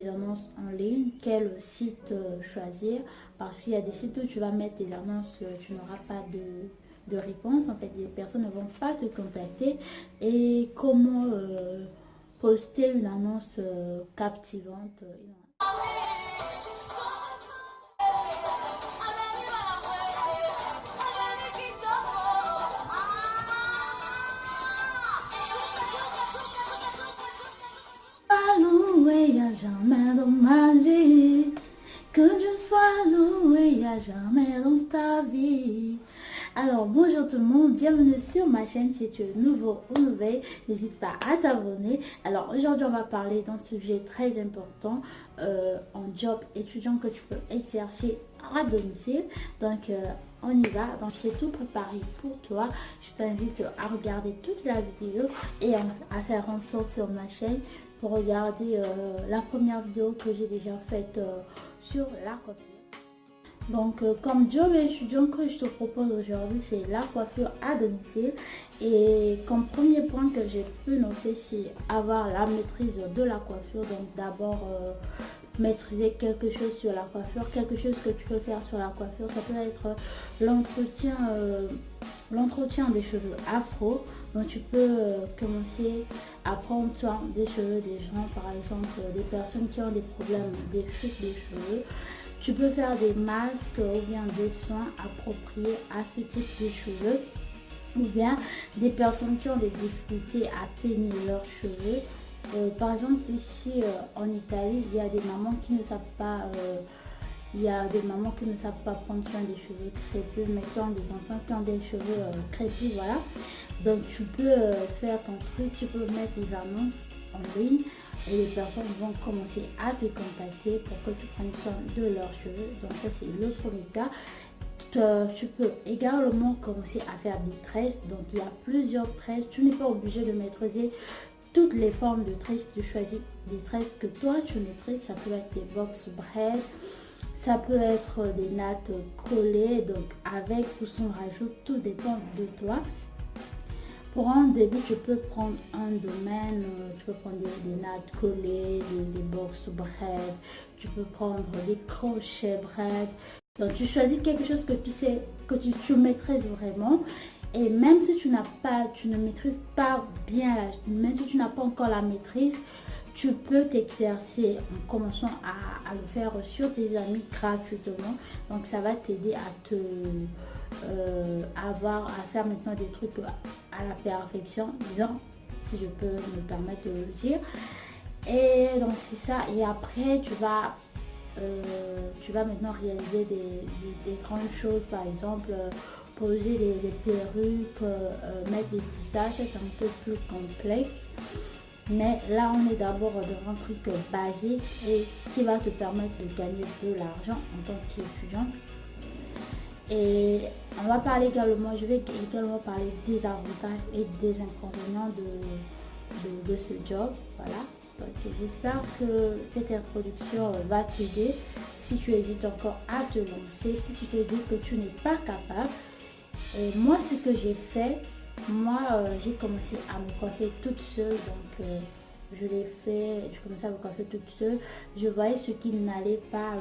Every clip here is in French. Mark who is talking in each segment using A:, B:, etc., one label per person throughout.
A: annonces en ligne, quel site choisir, parce qu'il y a des sites où tu vas mettre tes annonces, tu n'auras pas de réponse, en fait les personnes ne vont pas te contacter, et comment poster une annonce captivante. Loué à jamais dans ma vie, que Dieu soit loué à jamais dans ta vie. Alors bonjour tout le monde, bienvenue sur ma chaîne. Si tu es nouveau ou nouvelle, n'hésite pas à t'abonner. Alors aujourd'hui on va parler d'un sujet très important en job étudiant que tu peux exercer à domicile. Donc on y va, donc j'ai tout préparé pour toi. Je t'invite à regarder toute la vidéo et à faire un tour sur ma chaîne pour regarder la première vidéo que j'ai déjà faite sur la coiffure. Donc comme job étudiant que je te propose aujourd'hui, c'est la coiffure à domicile. Et comme premier point que j'ai pu noter, c'est avoir la maîtrise de la coiffure. Donc d'abord maîtriser quelque chose sur la coiffure, quelque chose que tu peux faire sur la coiffure. Ça peut être l'entretien des cheveux afro. Donc tu peux commencer à prendre soin des cheveux des gens, par exemple des personnes qui ont des problèmes des chutes des cheveux. Tu peux faire des masques ou bien des soins appropriés à ce type de cheveux, ou bien des personnes qui ont des difficultés à peigner leurs cheveux. Par exemple ici en Italie, il y a des mamans qui ne savent pas prendre soin des cheveux crépus, mais qui ont des enfants qui ont des cheveux crépus, voilà. Donc tu peux faire ton truc, tu peux mettre des annonces en ligne et les personnes vont commencer à te contacter pour que tu prennes soin de leurs cheveux. Donc ça c'est le premier cas. Tu peux également commencer à faire des tresses. Donc il y a plusieurs tresses, tu n'es pas obligé de maîtriser toutes les formes de tresses. Tu choisis des tresses que toi tu maîtrises. Ça peut être des box braids, ça peut être des nattes collées, donc avec ou sans rajout, tout dépend de toi. Pour un début, tu peux prendre un domaine, tu peux prendre des nattes collées, des box braids, tu peux prendre des crochets braids. Donc tu choisis quelque chose que tu sais, que tu maîtrises vraiment. Et même si tu ne maîtrises pas bien, même si tu n'as pas encore la maîtrise, tu peux t'exercer en commençant à le faire sur tes amis gratuitement. Donc ça va t'aider à faire maintenant des trucs à la perfection, disons, si je peux me permettre de le dire. Et donc c'est ça. Et après tu vas maintenant réaliser des grandes choses, par exemple poser des perruques, mettre des tissages. C'est un peu plus complexe. Mais là, on est d'abord dans un truc basique et qui va te permettre de gagner de l'argent en tant qu'étudiant. Et on va parler également, je vais également parler des avantages et des inconvénients de ce job. Voilà. Donc j'espère que cette introduction va t'aider si tu hésites encore à te lancer, si tu te dis que tu n'es pas capable. Moi, ce que j'ai fait, j'ai commencé à me coiffer toute seule, donc je commençais à me coiffer toute seule. Je voyais ce qui n'allait pas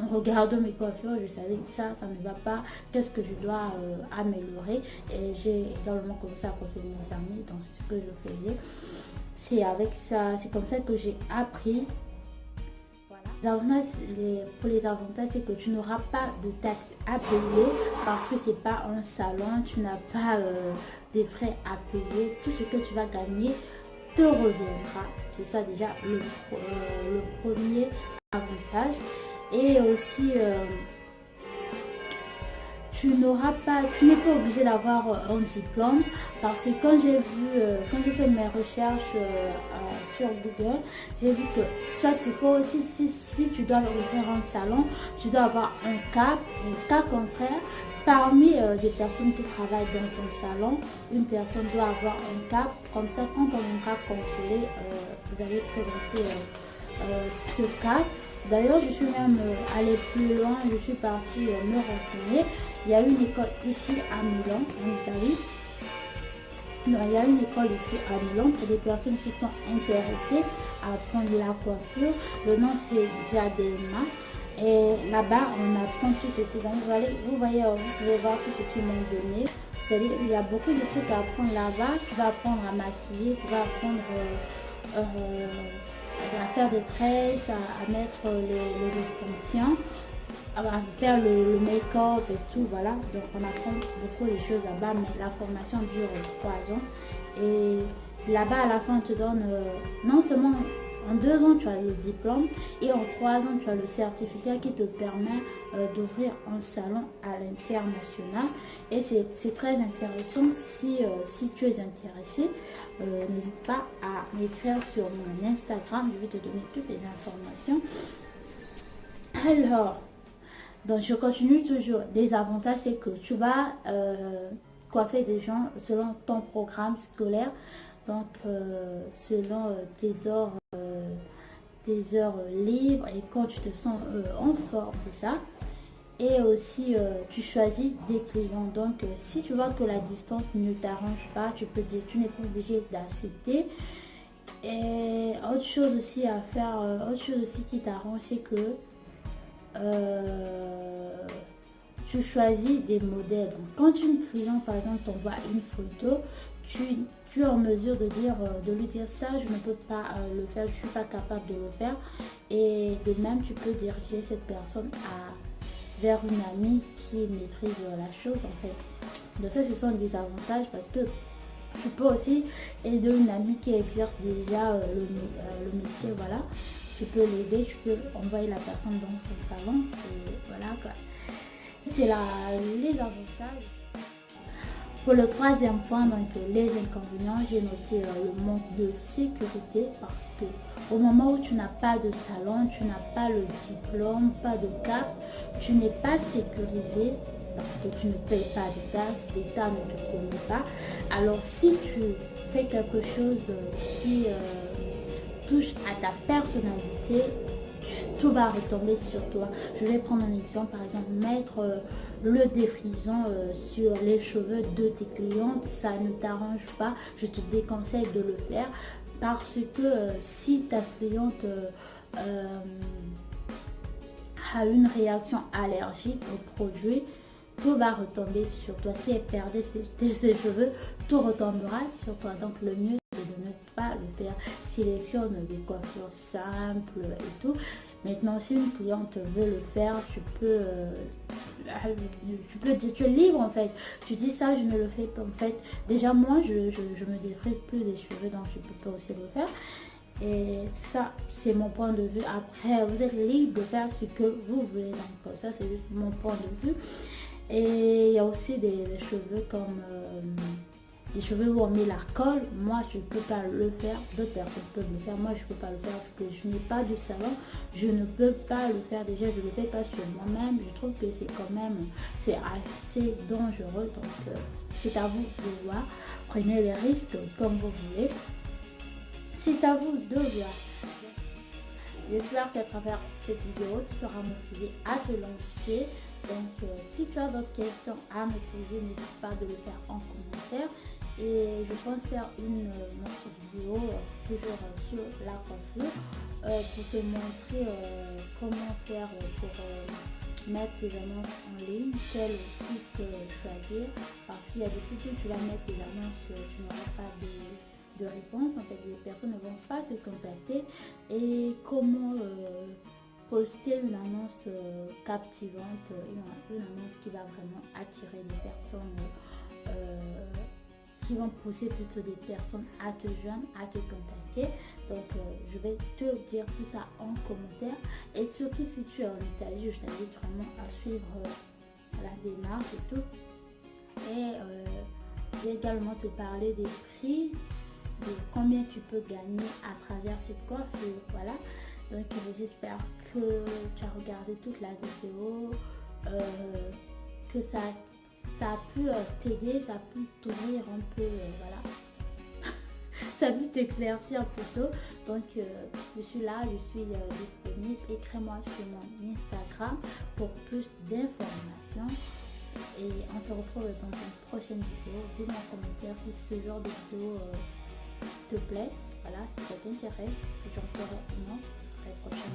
A: en regardant mes coiffures, je savais que ça ne va pas, qu'est-ce que je dois améliorer. Et j'ai également commencé à coiffer mes amis, donc c'est ce que je faisais. C'est comme ça que j'ai appris. Pour les avantages, c'est que tu n'auras pas de taxes à payer parce que c'est pas un salon, tu n'as pas des frais à payer. Tout ce que tu vas gagner te reviendra. C'est ça déjà le premier avantage. Et aussi tu n'es pas obligé d'avoir un diplôme, parce que quand j'ai fait mes recherches sur Google, j'ai vu que soit il faut, si tu dois ouvrir un salon, tu dois avoir un cas contraire. Parmi les personnes qui travaillent dans ton salon, une personne doit avoir un cas, comme ça quand on viendra contrôler, vous allez présenter ce cas. D'ailleurs, je suis même allée plus loin, je suis partie me renseigner. Il y a une école ici à Milan, en Italie. Non, il y a une école ici à Lyon pour des personnes qui sont intéressées à apprendre la coiffure. Le nom c'est Diadema. Et là-bas, on apprend tout ceci. Donc, vous voyez, vous pouvez voir tout ce qu'ils m'ont donné. C'est-à-dire, il y a beaucoup de trucs à apprendre là-bas. Tu vas apprendre à maquiller, tu vas apprendre à faire des tresses, à mettre les extensions, à faire le make-up et tout, voilà. Donc on apprend beaucoup de choses là-bas, mais la formation dure 3 ans. Et là-bas, à la fin, on te donne non seulement en 2 ans, tu as le diplôme et en 3 ans, tu as le certificat qui te permet d'ouvrir un salon à l'international. Et c'est très intéressant. Si tu es intéressé, n'hésite pas à m'écrire sur mon Instagram. Je vais te donner toutes les informations. Alors, donc je continue toujours. Les avantages, c'est que tu vas coiffer des gens selon ton programme scolaire. Donc, selon tes heures libres et quand tu te sens en forme, c'est ça. Et aussi, tu choisis des clients. Donc, si tu vois que la distance ne t'arrange pas, tu peux dire, tu n'es pas obligé d'accepter. Et autre chose aussi à faire, autre chose aussi qui t'arrange, c'est que tu choisis des modèles. Donc, quand une cliente, par exemple, t'envoie une photo, tu es en mesure de lui dire ça, je ne peux pas le faire, je ne suis pas capable de le faire. Et de même, tu peux diriger cette personne vers une amie qui maîtrise la chose en fait. Donc ça, ce sont des avantages parce que tu peux aussi aider une amie qui exerce déjà le métier, voilà. Tu peux l'aider, tu peux envoyer la personne dans son salon et voilà quoi. C'est les avantages. Pour le troisième point, donc les inconvénients, j'ai noté le manque de sécurité parce que au moment où tu n'as pas de salon, tu n'as pas le diplôme, pas de carte, tu n'es pas sécurisé parce que tu ne payes pas de taxes, l'État ne te connaît pas. Alors si tu fais quelque chose qui touche à ta personnalité, tout va retomber sur toi. Je vais prendre un exemple, par exemple, mettre le défrisant sur les cheveux de tes clientes, ça ne t'arrange pas. Je te déconseille de le faire parce que si ta cliente a une réaction allergique au produit, tout va retomber sur toi. Si elle perdait ses cheveux, tout retombera sur toi. Donc le mieux c'est de ne pas le faire. Sélectionne des coiffures simples et tout. Maintenant, si une cliente veut le faire, tu es libre en fait. Tu dis ça, je ne le fais pas en fait. Déjà moi, je me défrise plus des cheveux, donc je peux pas aussi le faire. Et ça, c'est mon point de vue. Après, vous êtes libre de faire ce que vous voulez. Donc ça, c'est juste mon point de vue. Et il y a aussi des cheveux comme des cheveux où on met la colle. Moi, je ne peux pas le faire. D'autres personnes peuvent le faire. Moi, je ne peux pas le faire parce que je n'ai pas de salon. Je ne peux pas le faire. Déjà, je ne le fais pas sur moi-même. Je trouve que c'est quand même, c'est assez dangereux. Donc, c'est à vous de voir. Prenez les risques comme vous voulez. C'est à vous de voir. J'espère qu'à travers cette vidéo, tu seras motivé à te lancer. Donc, si tu as d'autres questions à me poser, n'hésite pas de le faire en commentaire. Et je pense faire une autre vidéo toujours sur la coiffure pour te montrer comment faire pour mettre tes annonces en ligne, quel site choisir. Parce qu'il y a des sites où tu vas mettre tes annonces, tu n'auras pas de réponse. En fait, les personnes ne vont pas te contacter. Et comment poster une annonce captivante, une annonce qui va vraiment attirer des personnes, qui vont pousser plutôt des personnes à te joindre, à te contacter. Donc je vais te dire tout ça en commentaire. Et surtout si tu es en Italie, je t'invite vraiment à suivre la démarche et tout. Et je vais également te parler des prix, de combien tu peux gagner à travers cette coiffure. Voilà. Donc j'espère que tu as regardé toute la vidéo, que ça a pu t'aider, ça a pu t'ouvrir un peu, voilà. Ça a pu t'éclaircir plutôt. Donc je suis là, je suis disponible. Écris-moi sur mon Instagram pour plus d'informations. Et on se retrouve dans une prochaine vidéo. Dis-moi en commentaire si ce genre de vidéo te plaît. Voilà, si ça t'intéresse, j'en ferai une autre très prochainement.